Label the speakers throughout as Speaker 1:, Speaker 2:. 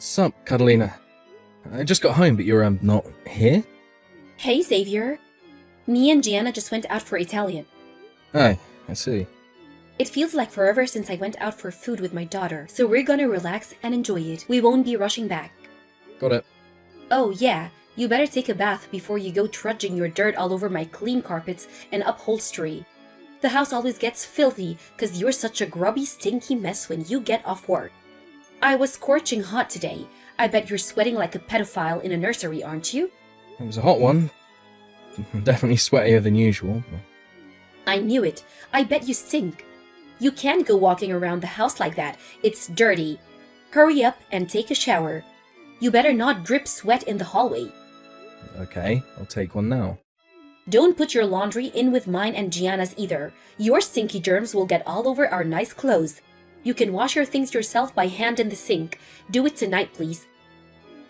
Speaker 1: Sup, Catalina? I just got home, but you're, not here?
Speaker 2: Hey, Xavier. Me and Gianna just went out for Italian.
Speaker 1: Oh, I see.
Speaker 2: It feels like forever since I went out for food with my daughter, so we're gonna relax and enjoy it. We won't be rushing back.
Speaker 1: Got it.
Speaker 2: Oh yeah, you better take a bath before you go trudging your dirt all over my clean carpets and upholstery. The house always gets filthy because you're such a grubby, stinky mess when you get off work. I was scorching hot today. I bet you're sweating like a pedophile in a nursery, aren't you?
Speaker 1: It was a hot one. Definitely sweatier than usual.
Speaker 2: I knew it. I bet you stink. You can't go walking around the house like that. It's dirty. Hurry up and take a shower. You better not drip sweat in the hallway.
Speaker 1: Okay, I'll take one now.
Speaker 2: Don't put your laundry in with mine and Gianna's either. Your stinky germs will get all over our nice clothes. You can wash your things yourself by hand in the sink. Do it tonight, please.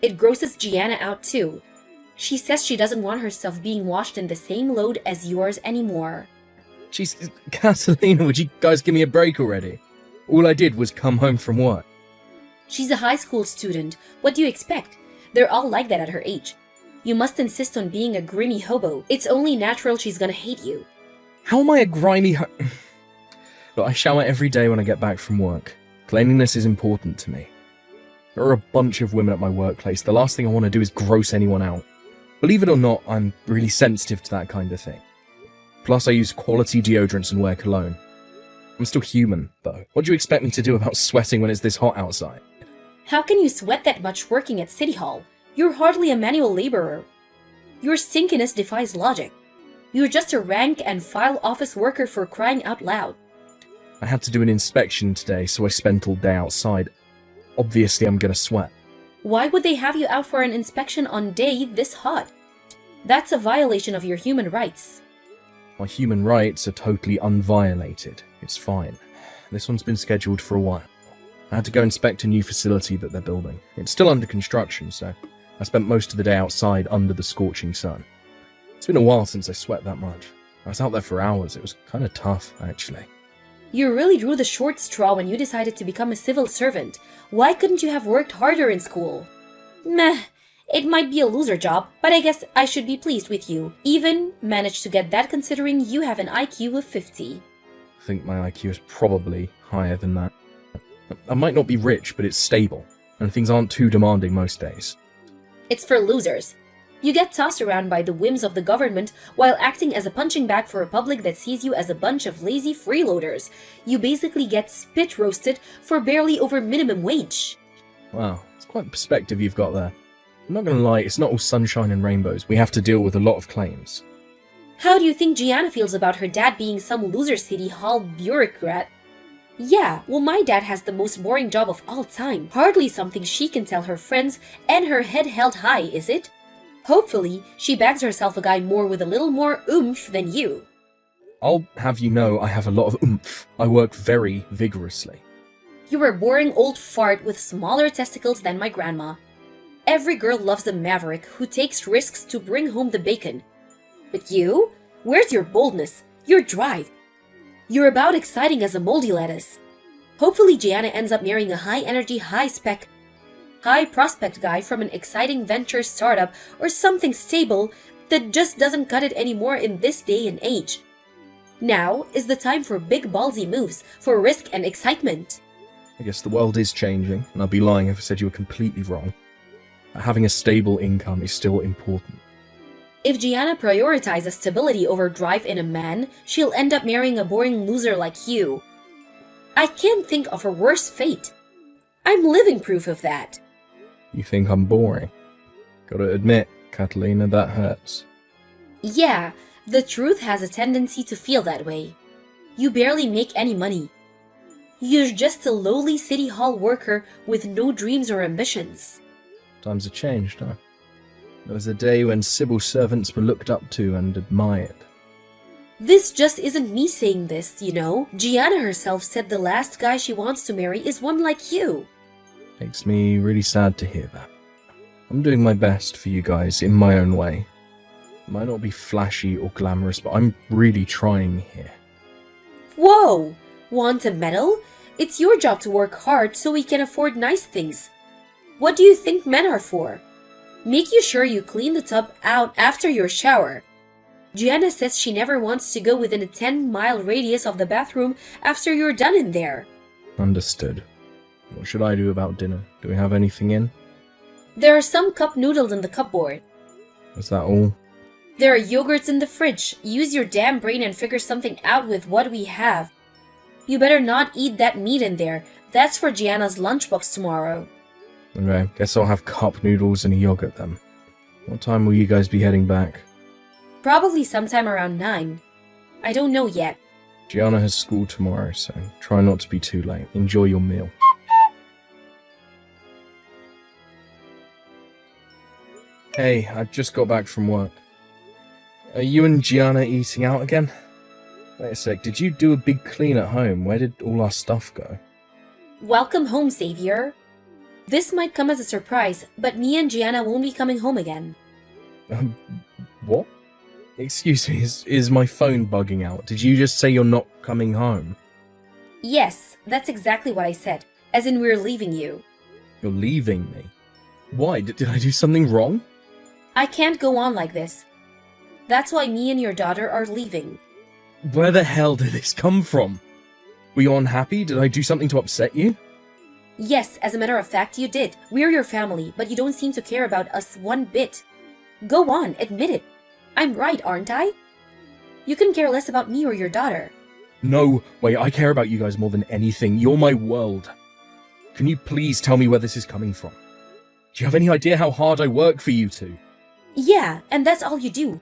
Speaker 2: It grosses Gianna out too. She says she doesn't want herself being washed in the same load as yours anymore.
Speaker 1: Jeez, Catalina, would you guys give me a break already? All I did was come home from work.
Speaker 2: She's a high school student. What do you expect? They're all like that at her age. You must insist on being a grimy hobo. It's only natural she's gonna hate you.
Speaker 1: How am I a grimy Look, I shower every day when I get back from work. Cleanliness is important to me. There are a bunch of women at my workplace. The last thing I want to do is gross anyone out. Believe it or not, I'm really sensitive to that kind of thing. Plus, I use quality deodorants and wear cologne. I'm still human, though. What do you expect me to do about sweating when it's this hot outside?
Speaker 2: How can you sweat that much working at City Hall? You're hardly a manual laborer. Your stinkiness defies logic. You're just a rank and file office worker for crying out loud.
Speaker 1: I had to do an inspection today, so I spent all day outside. Obviously, I'm gonna sweat.
Speaker 2: Why would they have you out for an inspection on day this hot? That's a violation of your human rights.
Speaker 1: My human rights are totally unviolated. It's fine. This one's been scheduled for a while. I had to go inspect a new facility that they're building. It's still under construction, so I spent most of the day outside under the scorching sun. It's been a while since I sweat that much. I was out there for hours. It was kind of tough, actually.
Speaker 2: You really drew the short straw when you decided to become a civil servant. Why couldn't you have worked harder in school? Meh, it might be a loser job, but I guess I should be pleased with you. Even managed to get that considering you have an IQ of 50.
Speaker 1: I think my IQ is probably higher than that. I might not be rich, but it's stable, and things aren't too demanding most days.
Speaker 2: It's for losers. You get tossed around by the whims of the government while acting as a punching bag for a public that sees you as a bunch of lazy freeloaders. You basically get spit roasted for barely over minimum wage.
Speaker 1: Wow, it's quite a perspective you've got there. I'm not gonna lie, it's not all sunshine and rainbows. We have to deal with a lot of claims.
Speaker 2: How do you think Gianna feels about her dad being some loser City Hall bureaucrat? Yeah, well, my dad has the most boring job of all time. Hardly something she can tell her friends, and her head held high, is it? Hopefully, she bags herself a guy more with a little more oomph than you.
Speaker 1: I'll have you know I have a lot of oomph. I work very vigorously.
Speaker 2: You're a boring old fart with smaller testicles than my grandma. Every girl loves a maverick who takes risks to bring home the bacon. But you? Where's your boldness? Your drive? You're about exciting as a moldy lettuce. Hopefully Gianna ends up marrying a high-energy, high-spec, high-prospect guy from an exciting venture startup or something stable that just doesn't cut it anymore in this day and age. Now is the time for big ballsy moves, for risk and excitement.
Speaker 1: I guess the world is changing, and I'd be lying if I said you were completely wrong. Having a stable income is still important.
Speaker 2: If Gianna prioritizes stability over drive in a man, she'll end up marrying a boring loser like you. I can't think of a worse fate. I'm living proof of that.
Speaker 1: You think I'm boring? Gotta admit, Catalina, that hurts.
Speaker 2: Yeah, the truth has a tendency to feel that way. You barely make any money. You're just a lowly City Hall worker with no dreams or ambitions.
Speaker 1: Times have changed, huh? There was a day when civil servants were looked up to and admired.
Speaker 2: This just isn't me saying this, you know. Gianna herself said the last guy she wants to marry is one like you.
Speaker 1: Makes me really sad to hear that. I'm doing my best for you guys in my own way. It might not be flashy or glamorous, but I'm really trying here.
Speaker 2: Whoa! Want a medal? It's your job to work hard so we can afford nice things. What do you think men are for? Make you sure you clean the tub out after your shower. Gianna says she never wants to go within a 10-mile radius of the bathroom after you're done in there.
Speaker 1: Understood. What should I do about dinner? Do we have anything in?
Speaker 2: There are some cup noodles in the cupboard.
Speaker 1: Is that all?
Speaker 2: There are yogurts in the fridge. Use your damn brain and figure something out with what we have. You better not eat that meat in there. That's for Gianna's lunchbox tomorrow.
Speaker 1: Okay, guess I'll have cup noodles and a yogurt then. What time will you guys be heading back?
Speaker 2: Probably sometime around 9. I don't know yet.
Speaker 1: Gianna has school tomorrow, so try not to be too late. Enjoy your meal. Hey, I just got back from work. Are you and Gianna eating out again? Wait a sec, did you do a big clean at home? Where did all our stuff go?
Speaker 2: Welcome home, Savior. This might come as a surprise, but me and Gianna won't be coming home again.
Speaker 1: What? Excuse me, is my phone bugging out? Did you just say you're not coming home?
Speaker 2: Yes, that's exactly what I said, as in we're leaving you.
Speaker 1: You're leaving me? Why? Did I do something wrong?
Speaker 2: I can't go on like this. That's why me and your daughter are leaving.
Speaker 1: Where the hell did this come from? Were you unhappy? Did I do something to upset you?
Speaker 2: Yes, as a matter of fact, you did. We're your family, but you don't seem to care about us one bit. Go on, admit it. I'm right, aren't I? You can care less about me or your daughter.
Speaker 1: No, wait, I care about you guys more than anything. You're my world. Can you please tell me where this is coming from? Do you have any idea how hard I work for you two?
Speaker 2: Yeah, and that's all you do.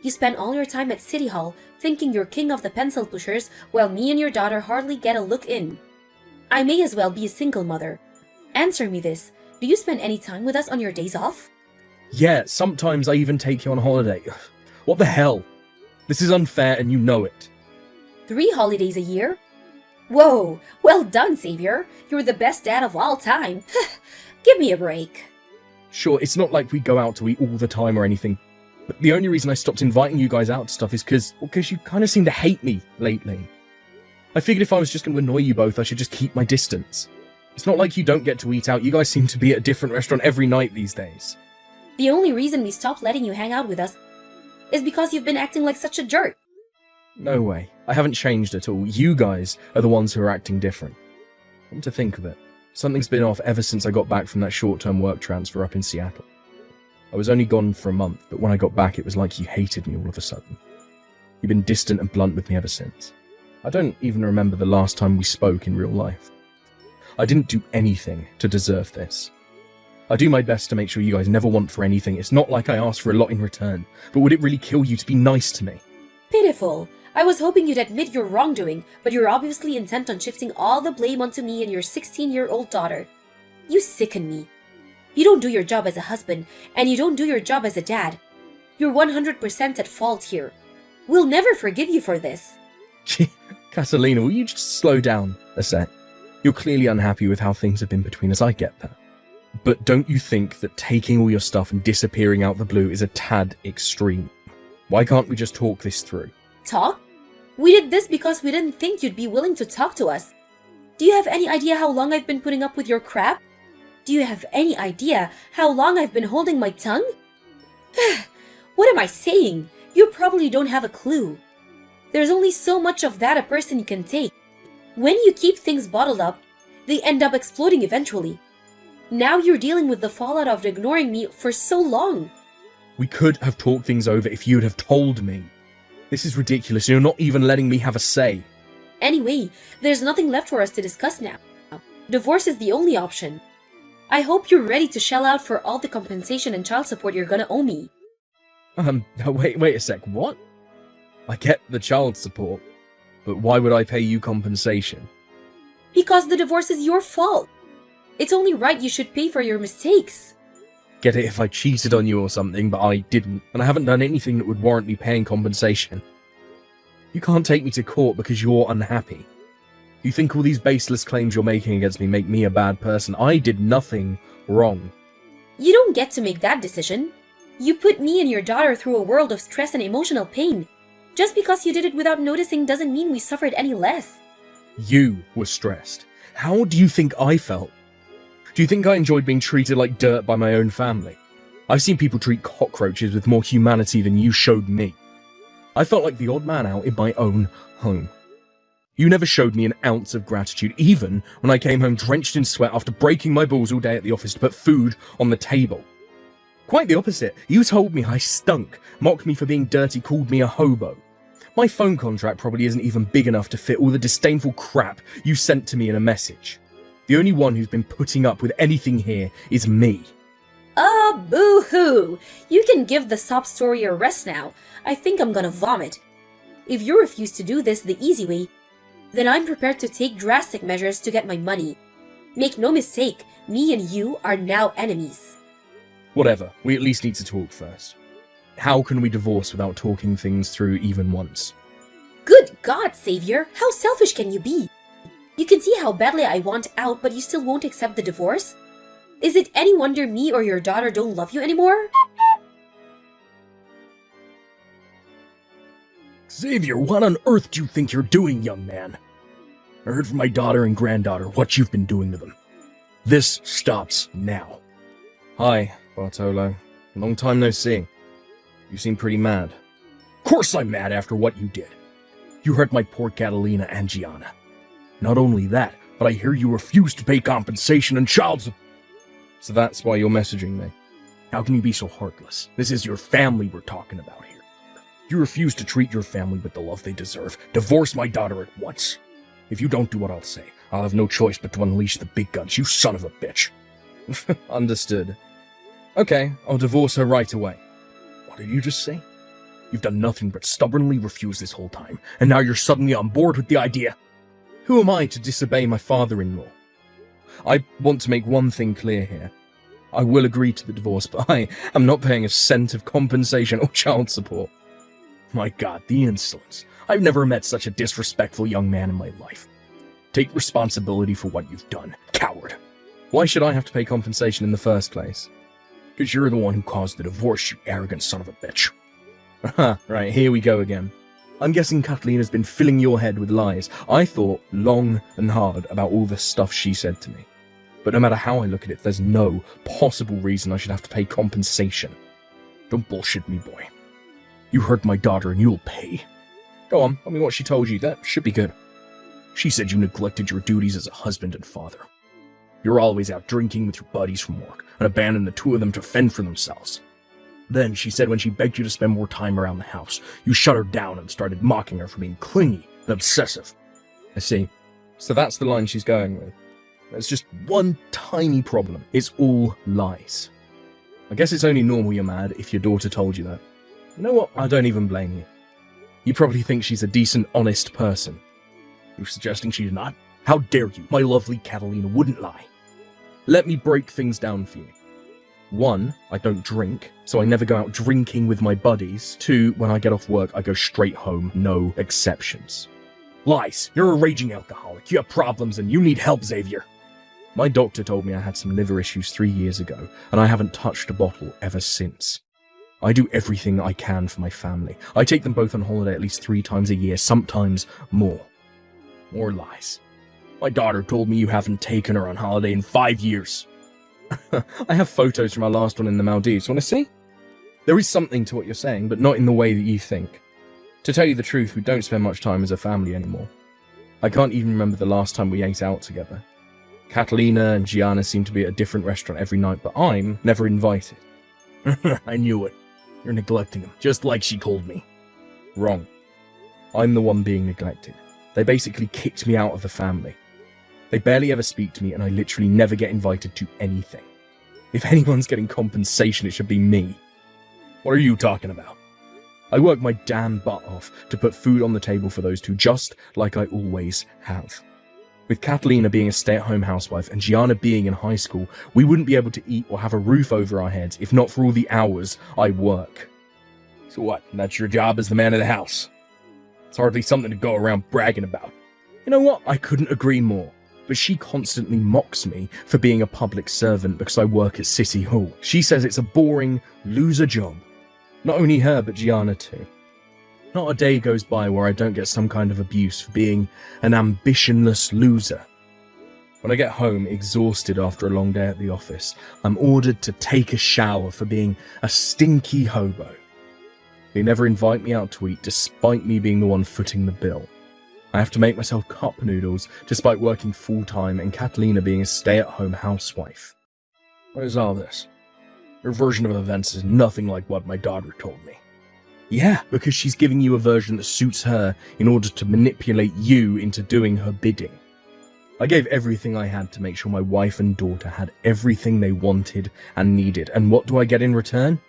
Speaker 2: You spend all your time at City Hall thinking you're king of the pencil pushers while me and your daughter hardly get a look in. I may as well be a single mother. Answer me this. Do you spend any time with us on your days off?
Speaker 1: Yeah, sometimes I even take you on holiday. What the hell? This is unfair and you know it.
Speaker 2: 3 holidays a year? Whoa, well done, Savior. You're the best dad of all time. Give me a break.
Speaker 1: Sure, it's not like we go out to eat all the time or anything. But the only reason I stopped inviting you guys out to stuff is because you kind of seem to hate me lately. I figured if I was just going to annoy you both, I should just keep my distance. It's not like you don't get to eat out. You guys seem to be at a different restaurant every night these days.
Speaker 2: The only reason we stopped letting you hang out with us is because you've been acting like such a jerk.
Speaker 1: No way. I haven't changed at all. You guys are the ones who are acting different. Come to think of it, something's been off ever since I got back from that short-term work transfer up in Seattle. I was only gone for a month, but when I got back it was like you hated me all of a sudden. You've been distant and blunt with me ever since. I don't even remember the last time we spoke in real life. I didn't do anything to deserve this. I do my best to make sure you guys never want for anything. It's not like I asked for a lot in return, but would it really kill you to be nice to me?
Speaker 2: Pitiful. I was hoping you'd admit your wrongdoing, but you're obviously intent on shifting all the blame onto me and your 16-year-old daughter. You sicken me. You don't do your job as a husband, and you don't do your job as a dad. You're 100% at fault here. We'll never forgive you for this.
Speaker 1: Catalina, will you just slow down a sec? You're clearly unhappy with how things have been between us, I get that. But don't you think that taking all your stuff and disappearing out the blue is a tad extreme? Why can't we just talk this through?
Speaker 2: Talk? We did this because we didn't think you'd be willing to talk to us. Do you have any idea how long I've been putting up with your crap? Do you have any idea how long I've been holding my tongue? What am I saying? You probably don't have a clue. There's only so much of that a person can take. When you keep things bottled up, they end up exploding eventually. Now you're dealing with the fallout of ignoring me for so long.
Speaker 1: We could have talked things over if you'd have told me. This is ridiculous. You're not even letting me have a say.
Speaker 2: Anyway, there's nothing left for us to discuss now. Divorce is the only option. I hope you're ready to shell out for all the compensation and child support you're gonna owe me.
Speaker 1: Wait a sec, what? I get the child support, but why would I pay you compensation?
Speaker 2: Because the divorce is your fault. It's only right you should pay for your mistakes.
Speaker 1: Get it if I cheated on you or something, but I didn't, and I haven't done anything that would warrant me paying compensation. You can't take me to court because you're unhappy. You think all these baseless claims you're making against me make me a bad person? I did nothing wrong.
Speaker 2: You don't get to make that decision. You put me and your daughter through a world of stress and emotional pain. Just because you did it without noticing doesn't mean we suffered any less.
Speaker 1: You were stressed. How do you think I felt? Do you think I enjoyed being treated like dirt by my own family? I've seen people treat cockroaches with more humanity than you showed me. I felt like the odd man out in my own home. You never showed me an ounce of gratitude, even when I came home drenched in sweat after breaking my balls all day at the office to put food on the table. Quite the opposite. You told me I stunk, mocked me for being dirty, called me a hobo. My phone contract probably isn't even big enough to fit all the disdainful crap you sent to me in a message. The only one who's been putting up with anything here is me.
Speaker 2: Boo-hoo! You can give the sob story a rest now. I think I'm gonna vomit. If you refuse to do this the easy way, then I'm prepared to take drastic measures to get my money. Make no mistake, me and you are now enemies.
Speaker 1: Whatever, we at least need to talk first. How can we divorce without talking things through even once?
Speaker 2: Good God, Savior, how selfish can you be? You can see how badly I want out, but you still won't accept the divorce? Is it any wonder me or your daughter don't love you anymore?
Speaker 1: Xavier, what on earth do you think you're doing, young man? I heard from my daughter and granddaughter what you've been doing to them. This stops now. Hi, Bartolo. Long time no see. You seem pretty mad. Of course I'm mad after what you did. You hurt my poor Catalina and Gianna. Not only that, but I hear you refuse to pay compensation and child support. So that's why you're messaging me. How can you be so heartless? This is your family we're talking about here. You refuse to treat your family with the love they deserve. Divorce my daughter at once. If you don't do what I'll say, I'll have no choice but to unleash the big guns, you son of a bitch. Understood. Okay, I'll divorce her right away. What did you just say? You've done nothing but stubbornly refuse this whole time, and now you're suddenly on board with the idea. Who am I to disobey my father-in-law? I want to make one thing clear here. I will agree to the divorce, but I am not paying a cent of compensation or child support. My God, the insolence. I've never met such a disrespectful young man in my life. Take responsibility for what you've done, coward. Why should I have to pay compensation in the first place? Because you're the one who caused the divorce, you arrogant son of a bitch. Right, here we go again. I'm guessing Catalina's been filling your head with lies. I thought long and hard about all the stuff she said to me. But no matter how I look at it, there's no possible reason I should have to pay compensation. Don't bullshit me, boy. You hurt my daughter and you'll pay. Go on, tell me what she told you. That should be good. She said you neglected your duties as a husband and father. You're always out drinking with your buddies from work and abandoned the two of them to fend for themselves. Then she said when she begged you to spend more time around the house, you shut her down and started mocking her for being clingy and obsessive. I see. So that's the line she's going with. There's just one tiny problem. It's all lies. I guess it's only normal you're mad if your daughter told you that. You know what? I don't even blame you. You probably think she's a decent, honest person. You're suggesting she did not? How dare you? My lovely Catalina wouldn't lie. Let me break things down for you. 1, I don't drink, so I never go out drinking with my buddies. 2, when I get off work, I go straight home, no exceptions. Lies. You're a raging alcoholic. You have problems and you need help, Xavier. My doctor told me I had some liver issues 3 years ago, and I haven't touched a bottle ever since. I do everything I can for my family. I take them both on holiday at least 3 times a year, sometimes more. More lies. My daughter told me you haven't taken her on holiday in 5 years. I have photos from our last one in the Maldives. Want to see? There is something to what you're saying, but not in the way that you think. To tell you the truth, we don't spend much time as a family anymore. I can't even remember the last time we ate out together. Catalina and Gianna seem to be at a different restaurant every night, but I'm never invited. I knew it. You're neglecting them, just like she told me. Wrong. I'm the one being neglected. They basically kicked me out of the family. They barely ever speak to me, and I literally never get invited to anything. If anyone's getting compensation, it should be me. What are you talking about? I work my damn butt off to put food on the table for those two, just like I always have. With Catalina being a stay-at-home housewife and Gianna being in high school, we wouldn't be able to eat or have a roof over our heads if not for all the hours I work. So what, that's your job as the man of the house? It's hardly something to go around bragging about. You know what? I couldn't agree more. But she constantly mocks me for being a public servant because I work at City Hall. She says it's a boring, loser job. Not only her, but Gianna too. Not a day goes by where I don't get some kind of abuse for being an ambitionless loser. When I get home, exhausted after a long day at the office, I'm ordered to take a shower for being a stinky hobo. They never invite me out to eat, despite me being the one footing the bill. I have to make myself cup noodles, despite working full-time and Catalina being a stay-at-home housewife. What is all this? Your version of events is nothing like what my daughter told me. Yeah, because she's giving you a version that suits her in order to manipulate you into doing her bidding. I gave everything I had to make sure my wife and daughter had everything they wanted and needed, and what do I get in return?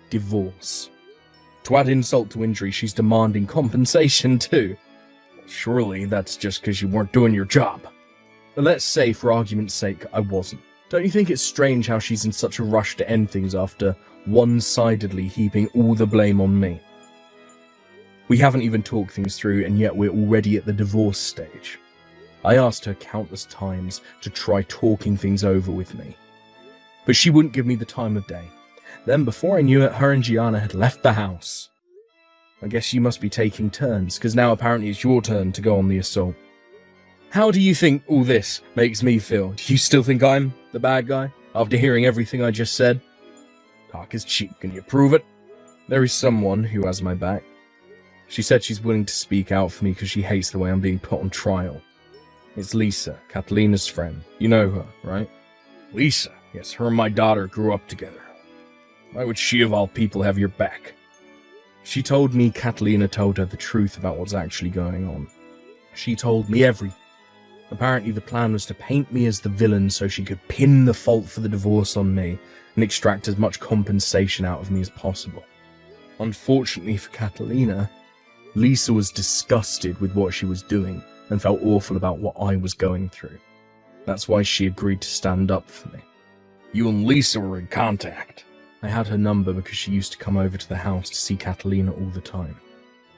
Speaker 1: Divorce. To add insult to injury, she's demanding compensation too. Surely that's just because you weren't doing your job. But let's say, for argument's sake, I wasn't. Don't you think it's strange how she's in such a rush to end things after one-sidedly heaping all the blame on me? We haven't even talked things through, and yet we're already at the divorce stage. I asked her countless times to try talking things over with me, but she wouldn't give me the time of day. Then, before I knew it, her and Gianna had left the house. I guess you must be taking turns, because now apparently it's your turn to go on the assault. How do you think all this makes me feel? Do you still think I'm the bad guy, after hearing everything I just said? Talk is cheap, can you prove it? There is someone who has my back. She said she's willing to speak out for me because she hates the way I'm being put on trial. It's Lisa, Catalina's friend. You know her, right? Lisa? Yes, her and my daughter grew up together. Why would she of all people have your back? She told me Catalina told her the truth about what's actually going on. She told me everything. Apparently the plan was to paint me as the villain so she could pin the fault for the divorce on me and extract as much compensation out of me as possible. Unfortunately for Catalina, Lisa was disgusted with what she was doing and felt awful about what I was going through. That's why she agreed to stand up for me. You and Lisa were in contact. I had her number because she used to come over to the house to see Catalina all the time.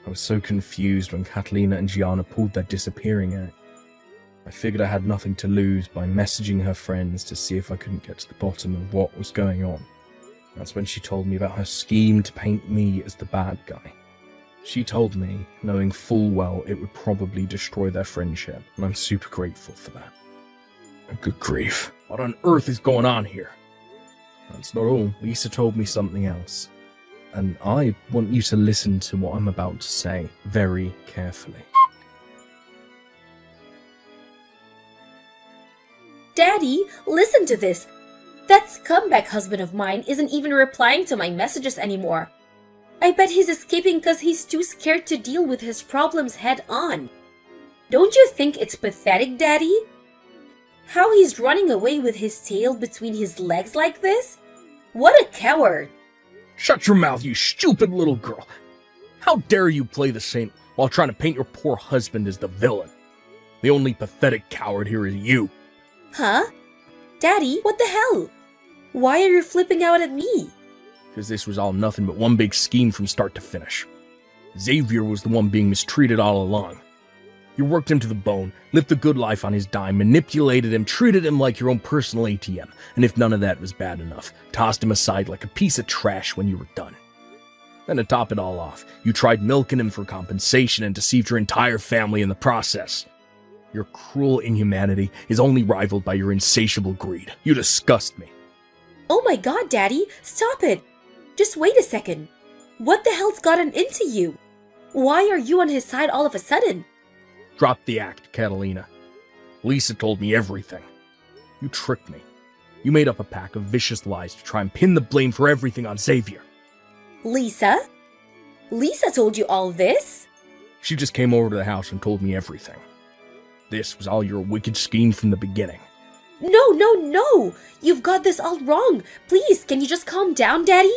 Speaker 1: I was so confused when Catalina and Gianna pulled their disappearing act. I figured I had nothing to lose by messaging her friends to see if I couldn't get to the bottom of what was going on. That's when she told me about her scheme to paint me as the bad guy. She told me, knowing full well it would probably destroy their friendship, and I'm super grateful for that. Good grief. What on earth is going on here? That's not all. Lisa told me something else. And I want you to listen to what I'm about to say very carefully.
Speaker 2: Daddy, listen to this. That scumbag husband of mine isn't even replying to my messages anymore. I bet he's escaping because he's too scared to deal with his problems head on. Don't you think it's pathetic, Daddy? How he's running away with his tail between his legs like this? What a coward!
Speaker 1: Shut your mouth, you stupid little girl. How dare you play the saint while trying to paint your poor husband as the villain? The only pathetic coward here is you.
Speaker 2: Huh? Daddy, what the hell? Why are you flipping out at me?
Speaker 1: Because this was all nothing but one big scheme from start to finish. Xavier was the one being mistreated all along. You worked him to the bone, lived the good life on his dime, manipulated him, treated him like your own personal ATM, and if none of that was bad enough, tossed him aside like a piece of trash when you were done. Then to top it all off, you tried milking him for compensation and deceived your entire family in the process. Your cruel inhumanity is only rivaled by your insatiable greed. You disgust me.
Speaker 2: Oh my god, Daddy, stop it! Just wait a second. What the hell's gotten into you? Why are you on his side all of a sudden?
Speaker 1: Drop the act, Catalina. Lisa told me everything. You tricked me. You made up a pack of vicious lies to try and pin the blame for everything on Xavier.
Speaker 2: Lisa? Lisa told you all this?
Speaker 1: She just came over to the house and told me everything. This was all your wicked scheme from the beginning.
Speaker 2: No! You've got this all wrong. Please, can you just calm down, Daddy?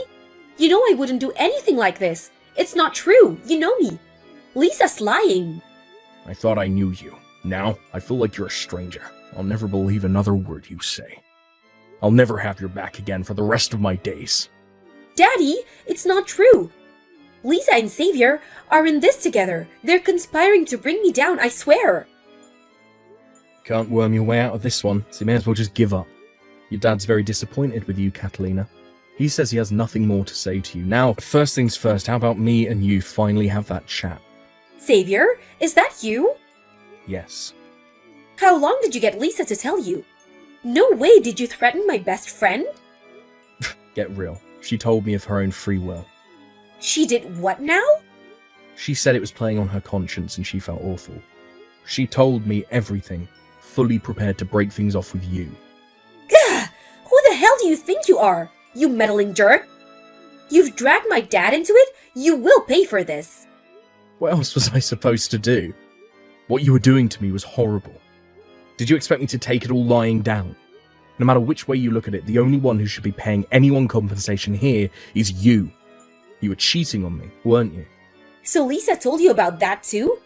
Speaker 2: You know I wouldn't do anything like this. It's not true. You know me. Lisa's lying.
Speaker 1: I thought I knew you. Now, I feel like you're a stranger. I'll never believe another word you say. I'll never have your back again for the rest of my days.
Speaker 2: Daddy, it's not true. Lisa and Xavier are in this together. They're conspiring to bring me down, I swear.
Speaker 1: Can't worm your way out of this one, so you may as well just give up. Your dad's very disappointed with you, Catalina. He says he has nothing more to say to you. Now, first things first, how about me and you finally have that chat?
Speaker 2: Xavier, is that you?
Speaker 1: Yes.
Speaker 2: How long did you get Lisa to tell you? No way did you threaten my best friend?
Speaker 1: Get real. She told me of her own free will.
Speaker 2: She did what now?
Speaker 1: She said it was playing on her conscience and she felt awful. She told me everything, fully prepared to break things off with you.
Speaker 2: Gah! Who the hell do you think you are, you meddling jerk? You've dragged my dad into it? You will pay for this.
Speaker 1: What else was I supposed to do? What you were doing to me was horrible. Did you expect me to take it all lying down? No matter which way you look at it, the only one who should be paying anyone compensation here is you. You were cheating on me, weren't you?
Speaker 2: So Lisa told you about that too?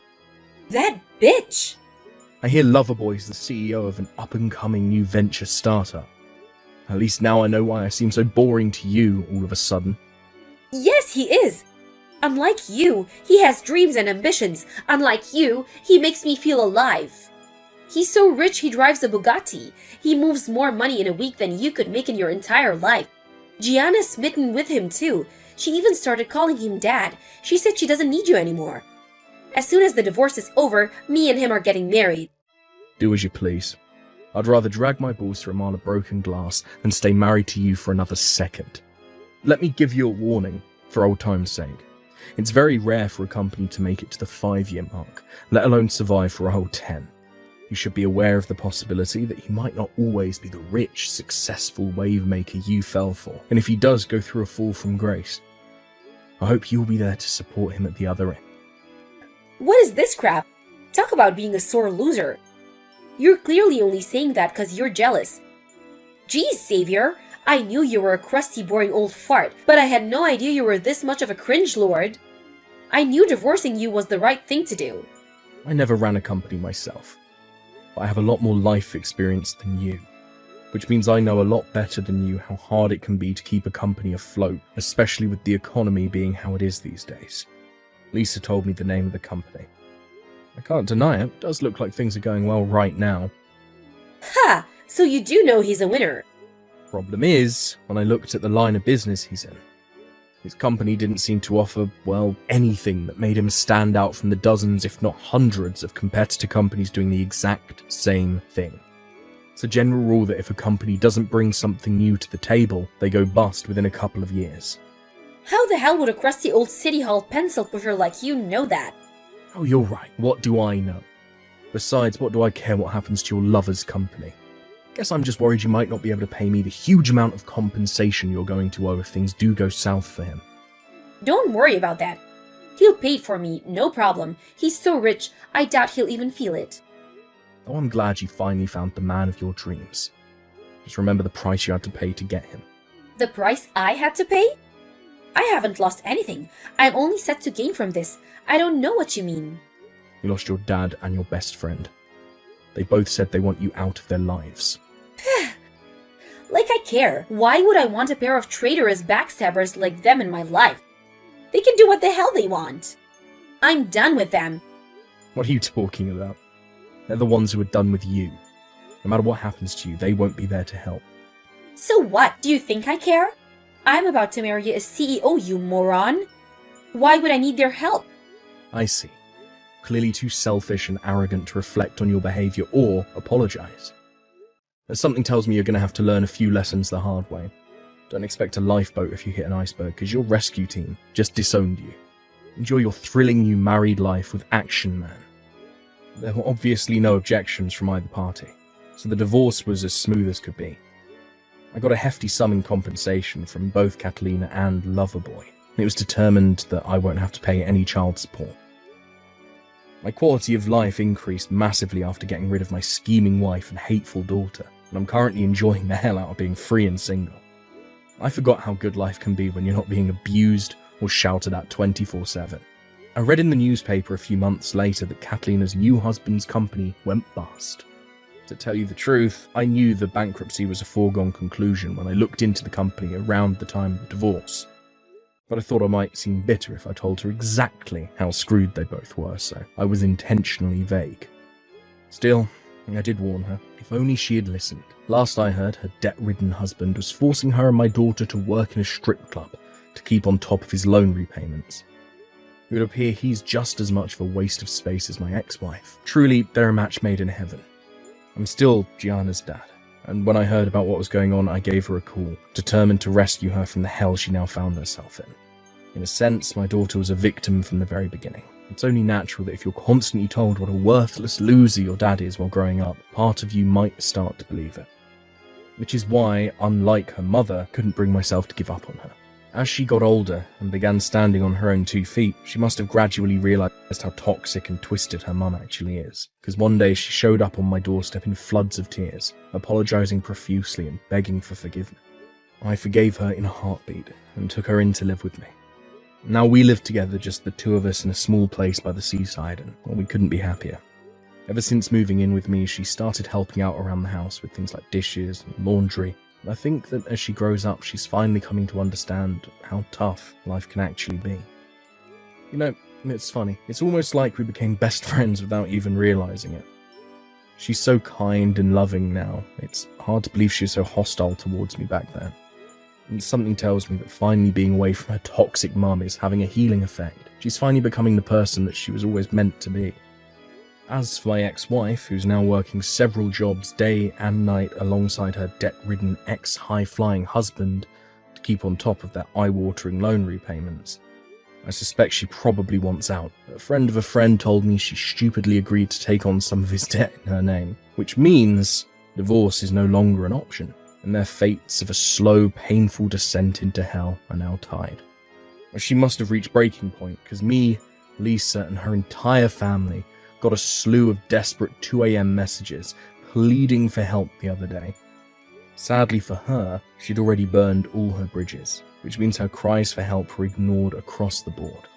Speaker 2: That bitch!
Speaker 1: I hear Loverboy's the CEO of an up-and-coming new venture startup. At least now I know why I seem so boring to you all of a sudden.
Speaker 2: Yes, he is! Unlike you, he has dreams and ambitions. Unlike you, he makes me feel alive. He's so rich he drives a Bugatti. He moves more money in a week than you could make in your entire life. Gianna's smitten with him too. She even started calling him dad. She said she doesn't need you anymore. As soon as the divorce is over, me and him are getting married.
Speaker 1: Do as you please. I'd rather drag my balls through a mile of broken glass than stay married to you for another second. Let me give you a warning, for old time's sake. It's very rare for a company to make it to the 5-year mark, let alone survive for a whole 10. You should be aware of the possibility that he might not always be the rich, successful wave maker you fell for, and if he does go through a fall from grace, I hope you'll be there to support him at the other end.
Speaker 2: What is this crap? Talk about being a sore loser. You're clearly only saying that because you're jealous. Geez, Savior, I knew you were a crusty, boring old fart, but I had no idea you were this much of a cringe lord. I knew divorcing you was the right thing to do.
Speaker 1: I never ran a company myself, but I have a lot more life experience than you, which means I know a lot better than you how hard it can be to keep a company afloat, especially with the economy being how it is these days. Lisa told me the name of the company. I can't deny it does look like things are going well right now.
Speaker 2: Ha! So you do know he's a winner.
Speaker 1: Problem is, when I looked at the line of business he's in, his company didn't seem to offer, well, anything that made him stand out from the dozens, if not hundreds, of competitor companies doing the exact same thing. It's a general rule that if a company doesn't bring something new to the table, they go bust within a couple of years.
Speaker 2: How the hell would a crusty old city hall pencil pusher like you know that?
Speaker 1: Oh, you're right. What do I know? Besides, what do I care what happens to your lover's company? Guess I'm just worried you might not be able to pay me the huge amount of compensation you're going to owe if things do go south for him.
Speaker 2: Don't worry about that. He'll pay for me, no problem. He's so rich, I doubt he'll even feel it.
Speaker 1: Oh, I'm glad you finally found the man of your dreams. Just remember the price you had to pay to get him.
Speaker 2: The price I had to pay? I haven't lost anything. I'm only set to gain from this. I don't know what you mean.
Speaker 1: You lost your dad and your best friend. They both said they want you out of their lives.
Speaker 2: Like I care. Why would I want a pair of traitorous backstabbers like them in my life? They can do what the hell they want. I'm done with them.
Speaker 1: What are you talking about? They're the ones who are done with you. No matter what happens to you, they won't be there to help.
Speaker 2: So what? Do you think I care? I'm about to marry a CEO, you moron. Why would I need their help?
Speaker 1: I see. Clearly too selfish and arrogant to reflect on your behaviour or apologise. But something tells me you're going to have to learn a few lessons the hard way. Don't expect a lifeboat if you hit an iceberg, because your rescue team just disowned you. Enjoy your thrilling new married life with Action Man. There were obviously no objections from either party, so the divorce was as smooth as could be. I got a hefty sum in compensation from both Catalina and Loverboy. It was determined that I won't have to pay any child support. My quality of life increased massively after getting rid of my scheming wife and hateful daughter, and I'm currently enjoying the hell out of being free and single. I forgot how good life can be when you're not being abused or shouted at 24/7. I read in the newspaper a few months later that Catalina's new husband's company went bust. To tell you the truth, I knew the bankruptcy was a foregone conclusion when I looked into the company around the time of the divorce. But I thought I might seem bitter if I told her exactly how screwed they both were, so I was intentionally vague. Still, I did warn her, if only she had listened. Last I heard, her debt-ridden husband was forcing her and my daughter to work in a strip club to keep on top of his loan repayments. It would appear he's just as much of a waste of space as my ex-wife. Truly, they're a match made in heaven. I'm still Gianna's dad, and when I heard about what was going on, I gave her a call, determined to rescue her from the hell she now found herself in. In a sense, my daughter was a victim from the very beginning. It's only natural that if you're constantly told what a worthless loser your dad is while growing up, part of you might start to believe it. Which is why, unlike her mother, I couldn't bring myself to give up on her. As she got older and began standing on her own 2 feet, she must have gradually realised how toxic and twisted her mum actually is. Because one day she showed up on my doorstep in floods of tears, apologising profusely and begging for forgiveness. I forgave her in a heartbeat and took her in to live with me. Now we live together, just the two of us in a small place by the seaside, and well, we couldn't be happier. Ever since moving in with me, she started helping out around the house with things like dishes and laundry. I think that as she grows up, she's finally coming to understand how tough life can actually be. You know, it's funny. It's almost like we became best friends without even realising it. She's so kind and loving now. It's hard to believe she was so hostile towards me back then. And something tells me that finally being away from her toxic mum is having a healing effect. She's finally becoming the person that she was always meant to be. As for my ex-wife, who's now working several jobs day and night alongside her debt-ridden ex-high-flying husband to keep on top of their eye-watering loan repayments, I suspect she probably wants out. A friend of a friend told me she stupidly agreed to take on some of his debt in her name, which means divorce is no longer an option, and their fates of a slow, painful descent into hell are now tied. She must have reached breaking point, because me, Lisa, and her entire family got a slew of desperate 2 a.m. messages pleading for help the other day. Sadly for her, she'd already burned all her bridges, which means her cries for help were ignored across the board.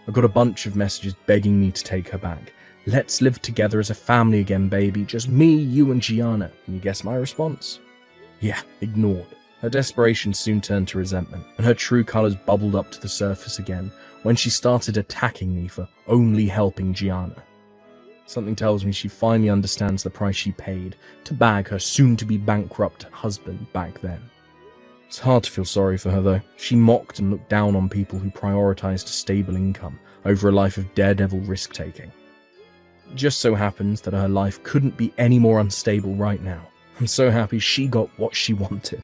Speaker 1: I got a bunch of messages begging me to take her back. Let's live together as a family again, baby. Just me, you, and Gianna. Can you guess my response? Yeah, ignored. Her desperation soon turned to resentment, and her true colours bubbled up to the surface again when she started attacking me for only helping Gianna. Something tells me she finally understands the price she paid to bag her soon-to-be bankrupt husband back then. It's hard to feel sorry for her though. She mocked and looked down on people who prioritised a stable income over a life of daredevil risk-taking. It just so happens that her life couldn't be any more unstable right now. I'm so happy she got what she wanted.